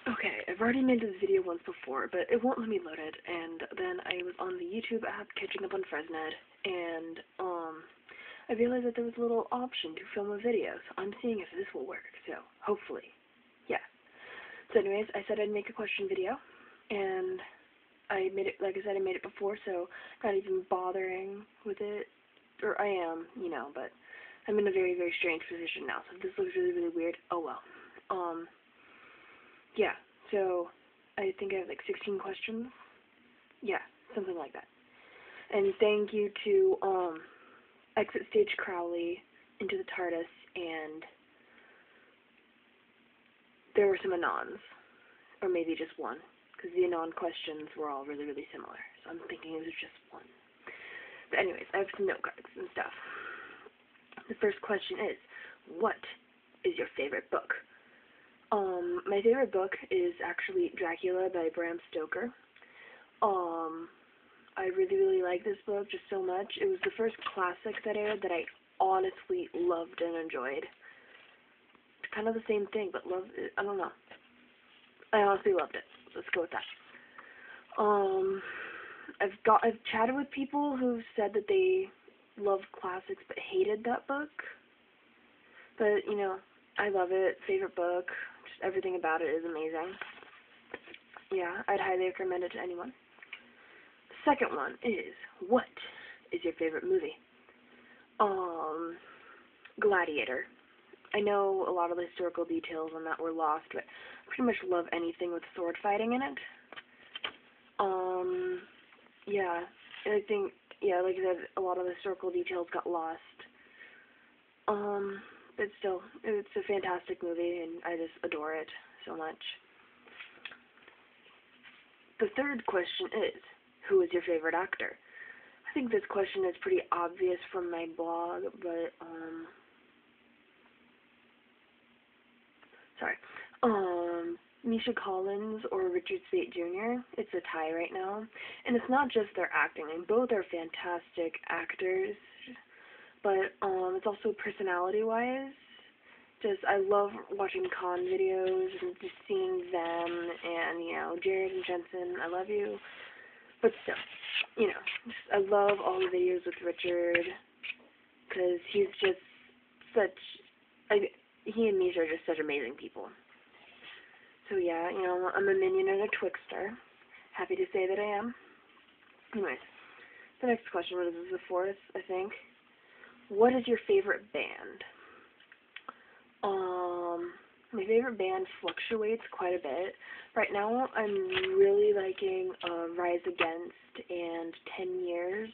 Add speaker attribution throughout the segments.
Speaker 1: Okay, I've already made this video once before, but it won't let me load it, and then I was on the YouTube app catching up on Fresned, and, I realized that there was a little option to film a video, so I'm seeing if this will work, so, hopefully, yeah. So anyways, I said I'd make a question video, and I made it, like I said, I made it before, so I'm not even bothering with it, or I am, you know, but I'm in a very, very strange position now, so if this looks really, really weird, oh well. Yeah, so I think I have like 16 questions. Yeah, something like that. And thank you to Exit Stage Crowley, Into the TARDIS, and there were some Anons, or maybe just one, because the Anon questions were all really, really similar, so I'm thinking it was just one. But anyways, I have some note cards and stuff. The first question is, what is your favorite book? My favorite book is actually Dracula by Bram Stoker. I really, really like this book just so much. It was the first classic that aired that I honestly loved and enjoyed. It's kind of the same thing, but I don't know. I honestly loved it. Let's go with that. I've chatted with people who said that they loved classics but hated that book. But, you know, I love it. Favorite book. Just everything about it is amazing. Yeah, I'd highly recommend it to anyone. The second one is, what is your favorite movie? Gladiator. I know a lot of the historical details on that were lost, but I pretty much love anything with sword fighting in it. Yeah, and I think, yeah, like I said, a lot of the historical details got lost. But still, it's a fantastic movie, and I just adore it so much. The third question is, who is your favorite actor? I think this question is pretty obvious from my blog, but, Misha Collins or Richard Speight Jr., it's a tie right now. And it's not just their acting, I mean, both are fantastic actors, but, it's also personality-wise. Just, I love watching con videos and just seeing them, and, you know, Jared and Jensen, I love you. But still, you know, I love all the videos with Richard, because he's just he and Misha are just such amazing people. So yeah, you know, I'm a minion and a Twixter. Happy to say that I am. Anyways, the next question was the fourth, I think. What is your favorite band? My favorite band fluctuates quite a bit. Right now, I'm really liking Rise Against and 10 Years.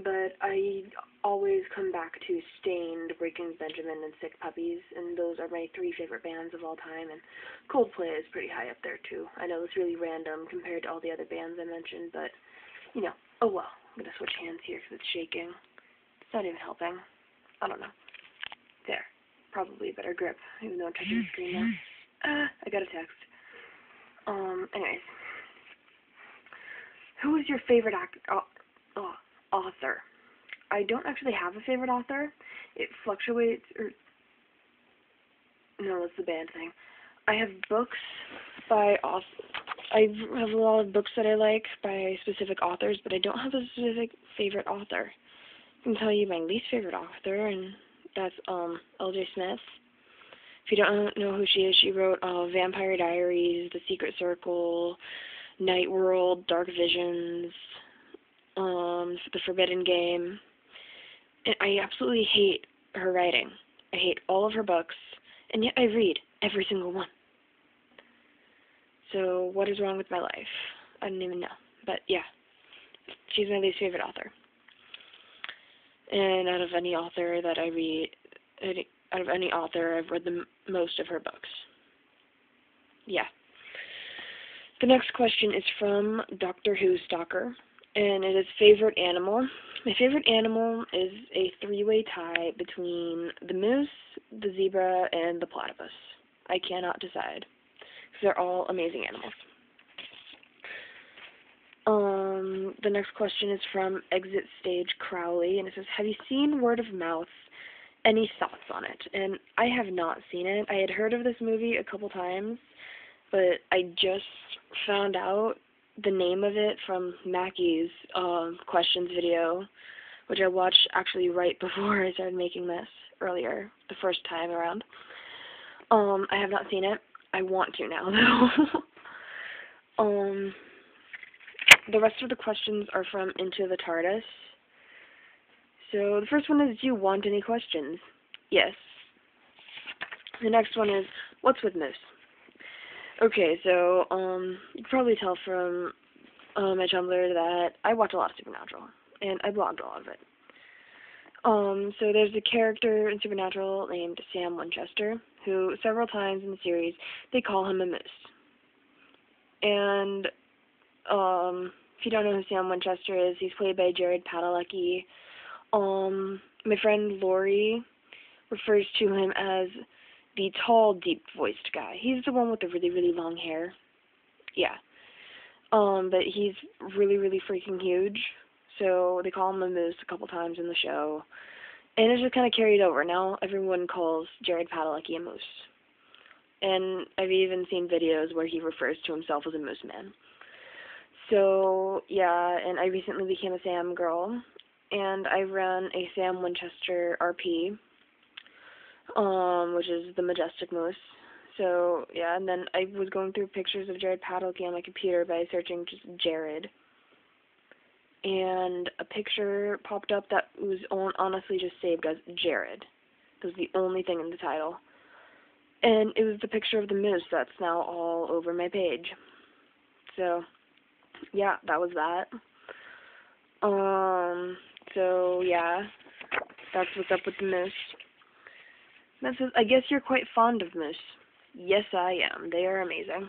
Speaker 1: But I always come back to Stained, Breaking Benjamin, and Sick Puppies, and those are my three favorite bands of all time, and Coldplay is pretty high up there, too. I know it's really random compared to all the other bands I mentioned, but, you know, oh well. I'm going to switch hands here because it's shaking. It's not even helping. I don't know. There. Probably a better grip, even though I'm touching the screen now. I got a text. Anyways. Who is your favorite author? I don't actually have a favorite author. It fluctuates, no, that's the band thing. I have books by I have a lot of books that I like by specific authors, but I don't have a specific favorite author. I can tell you my least favorite author, and that's L.J. Smith. If you don't know who she is, she wrote Vampire Diaries, The Secret Circle, Night World, Dark Visions, The Forbidden Game. And I absolutely hate her writing. I hate all of her books, and yet I read every single one. So what is wrong with my life? I don't even know. But yeah, she's my least favorite author. And out of any author that I read, out of any author, I've read the most of her books. Yeah. The next question is from Doctor Who Stalker, and it is favorite animal. My favorite animal is a three-way tie between the moose, the zebra, and the platypus. I cannot decide, because they're all amazing animals. The next question is from Exit Stage Crowley, and it says, have you seen word of mouth any thoughts on it. And I have not seen it. I had heard of this movie a couple times, but I just found out the name of it from Mackie's questions video, which I watched actually right before I started making this earlier, the first time around. I have not seen it. I want to now, though. The rest of the questions are from Into the TARDIS. So the first one is, do you want any questions? Yes. The next one is, what's with Moose? Okay, so you can probably tell from my Tumblr that I watch a lot of Supernatural, and I blogged a lot of it. So there's a character in Supernatural named Sam Winchester, who several times in the series they call him a moose. And if you don't know who Sam Winchester is, he's played by Jared Padalecki. My friend Lori refers to him as the tall, deep-voiced guy. He's the one with the really, really long hair. Yeah. But he's really, really freaking huge. So they call him a moose a couple times in the show. And it's just kind of carried over. Now everyone calls Jared Padalecki a moose. And I've even seen videos where he refers to himself as a moose man. So, yeah, and I recently became a Sam girl. And I run a Sam Winchester RP, which is the Majestic Moose. So, yeah, and then I was going through pictures of Jared Padalecki on my computer by searching just Jared. And a picture popped up that was honestly just saved as Jared. It was the only thing in the title. And it was the picture of the moose that's now all over my page. So, yeah, that was that. So, yeah, that's what's up with the moose. That says, I guess you're quite fond of moose. Yes, I am. They are amazing.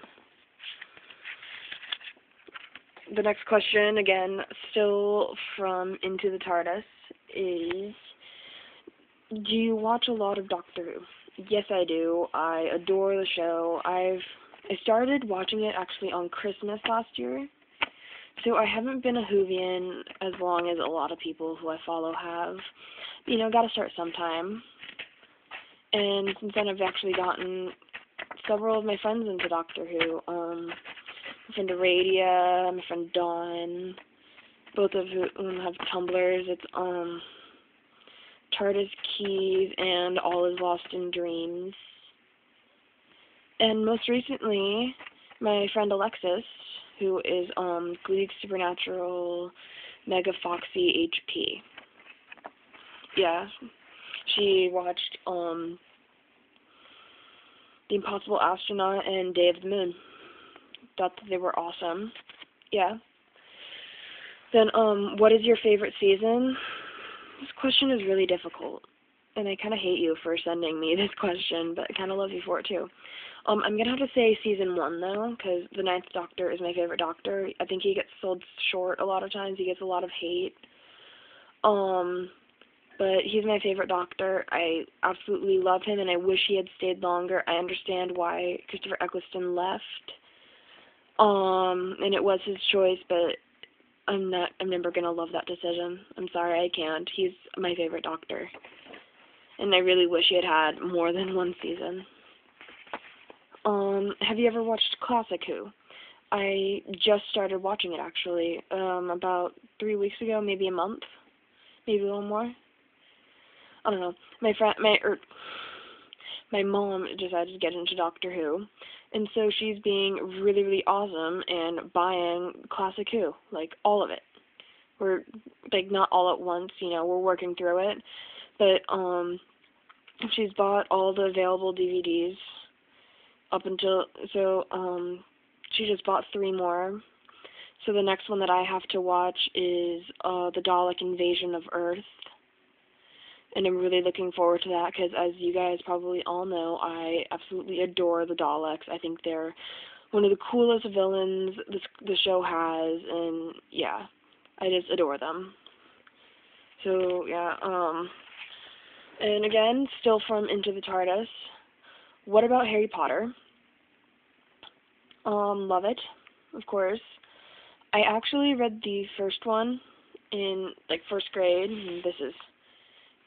Speaker 1: The next question, again, still from Into the TARDIS, is, do you watch a lot of Doctor Who? Yes, I do. I adore the show. I started watching it actually on Christmas last year, so I haven't been a Whovian as long as a lot of people who I follow have. You know, gotta start sometime. And since then, I've actually gotten several of my friends into Doctor Who. My friend Aradia, my friend Dawn, both of whom have Tumblrs. It's TARDIS Keys and All Is Lost in Dreams. And most recently, my friend Alexis, who is Gleek Supernatural Mega Foxy HP. Yeah, she watched The Impossible Astronaut and Day of the Moon. Thought that they were awesome. Yeah. Then, what is your favorite season? This question is really difficult, and I kind of hate you for sending me this question, but I kind of love you for it too. I'm going to have to say season 1, though, because the Ninth Doctor is my favorite Doctor. I think he gets sold short a lot of times. He gets a lot of hate. But he's my favorite Doctor. I absolutely love him, and I wish he had stayed longer. I understand why Christopher Eccleston left. And it was his choice, but I'm never gonna love that decision. I'm sorry, I can't. He's my favorite Doctor. And I really wish he had had more than one season. Have you ever watched Classic Who? I just started watching it, actually, about 3 weeks ago, maybe a month, maybe a little more. I don't know. My mom decided to get into Doctor Who, and so she's being really, really awesome and buying Classic Who, like, all of it. We're, like, not all at once, you know, we're working through it, but, she's bought all the available DVDs up until, so, she just bought 3 more. So the next one that I have to watch is, the Dalek Invasion of Earth. And I'm really looking forward to that because, as you guys probably all know, I absolutely adore the Daleks. I think they're one of the coolest villains the show has, and yeah, I just adore them. So, yeah, and again, still from Into the TARDIS, what about Harry Potter? Love it, of course. I actually read the first one in, like, 1st grade, and this is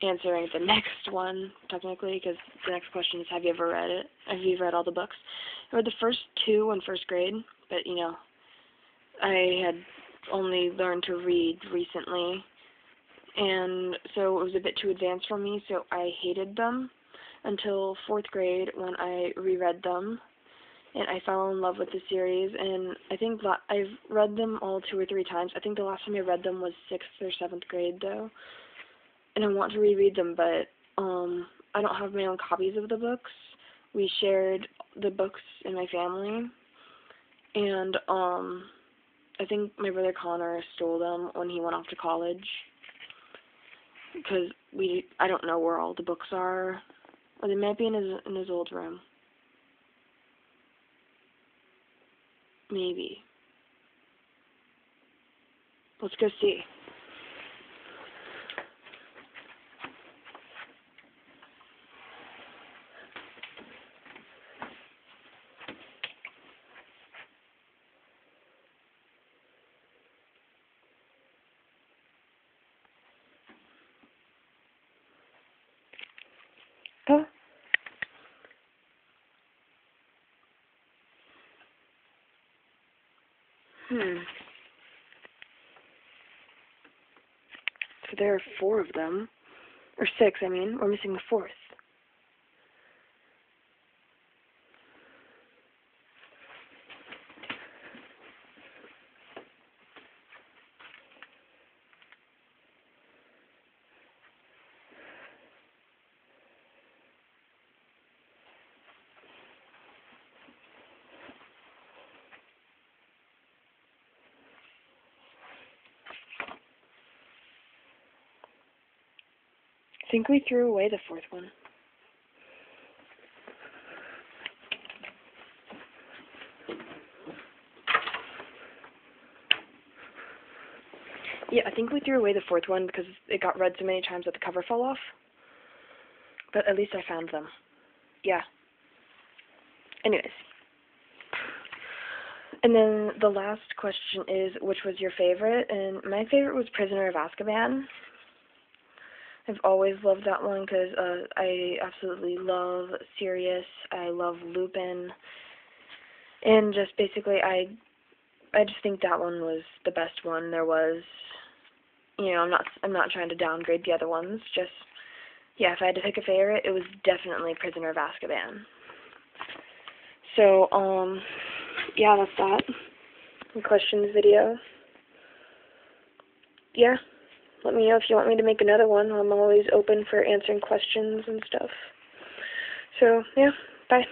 Speaker 1: answering the next one, technically, because the next question is, have you ever read it? Have you read all the books? I read the first 2 in first grade, but, you know, I had only learned to read recently, and so it was a bit too advanced for me, so I hated them until 4th grade when I reread them, and I fell in love with the series, and I think I've read them all 2 or 3 times. I think the last time I read them was 6th or 7th grade, though, and I want to reread them, but I don't have my own copies of the books. We shared the books in my family, and I think my brother Connor stole them when he went off to college, because I don't know where all the books are, or they might be in his old room. Maybe. Let's go see. Oh. So there are 4 of them. Or 6, I mean. We're missing the 4th. I think we threw away the 4th one. Yeah, I think we threw away the 4th one because it got read so many times that the cover fell off. But at least I found them. Yeah. Anyways. And then the last question is, which was your favorite? And my favorite was Prisoner of Azkaban. I've always loved that one because I absolutely love Sirius. I love Lupin. And just basically, I just think that one was the best one there was. You know, I'm not trying to downgrade the other ones. Just, yeah, if I had to pick a favorite, it was definitely Prisoner of Azkaban. So, yeah, that's that. The questions video. Yeah. Let me know if you want me to make another one. I'm always open for answering questions and stuff. So, yeah, bye.